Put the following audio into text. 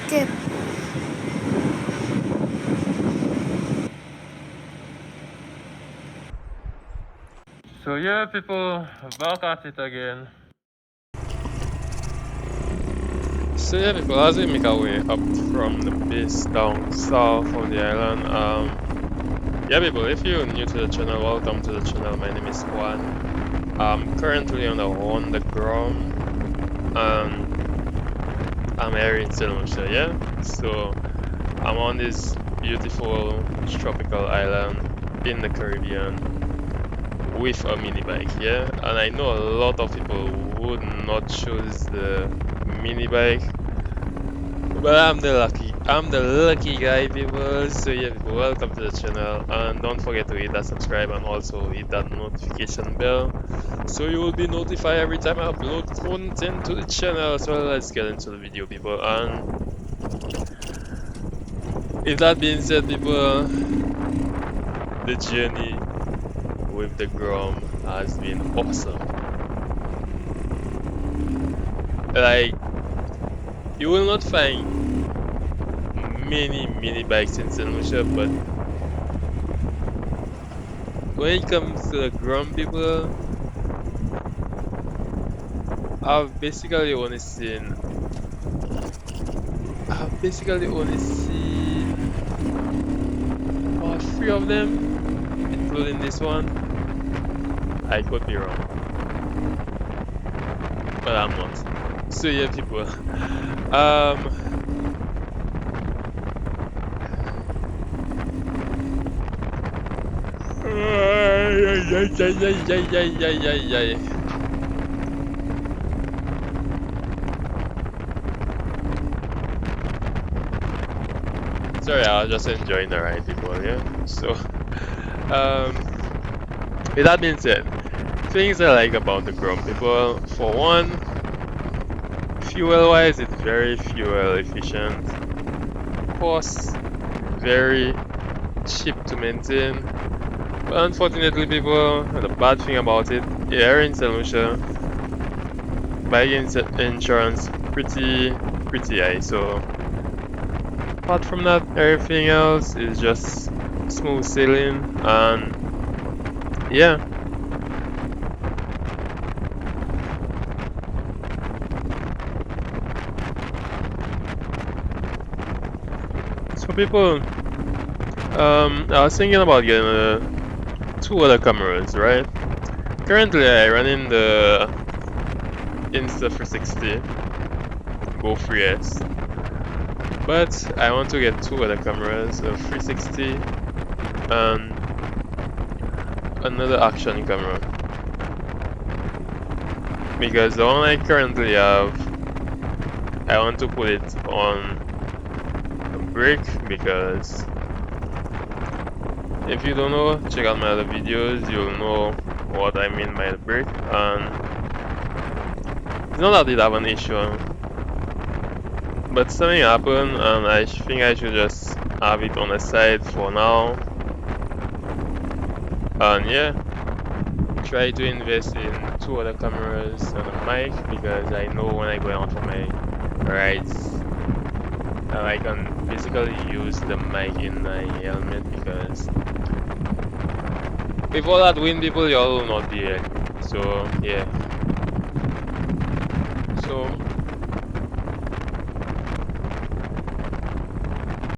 เจ็บ So yeah, people, back at it again. So yeah, people, as we make our way up from the base down south of the island, yeah, people, if you're new to the channel, welcome to the channel. My name is Juan. I'm currently on the Grom, and I'm here in St. Lucia, yeah. So I'm on this beautiful tropical island in the Caribbean with a mini bike, yeah. And I know a lot of people would not choose the mini bike, but I'm the lucky guy, people. So yeah, people, welcome to the channel, and don't forget to hit that subscribe and also hit that notification bell, so you will be notified every time I upload content to the channel. So let's get into the video, people. And with that being said, people, the journey with the Grom has been awesome. Like, you will not find many mini bikes in St. Lucia, but when it comes to the Grom, people, I've basically only seen about 3 of them, including this one. I could be wrong, but I'm not. So yeah, people, sorry, I was just enjoying the ride, people, yeah. So, with that being said, things I like about the Grom, people, for one, fuel-wise, it's very fuel efficient. Cost, very cheap to maintain. But unfortunately, people, the bad thing about it, here in St. Lucia, bike insurance pretty high. So apart from that, everything else is just smooth sailing, and yeah. So people, I was thinking about getting 2 other cameras, right? Currently, I run in the Insta360 Go 3S, but I want to get 2 other cameras, a 360 and another action camera, because the one I currently have, I want to put it on a brick, because if you don't know, check out my other videos, you'll know what I mean by the brick. And it's not that it have an issue, but something happened, and I think I should just have it on the side for now. And yeah, try to invest in 2 other cameras and a mic, because I know when I go out for my rides, I can basically use the mic in my helmet, because with all that wind, people, y'all will not be here. So yeah. So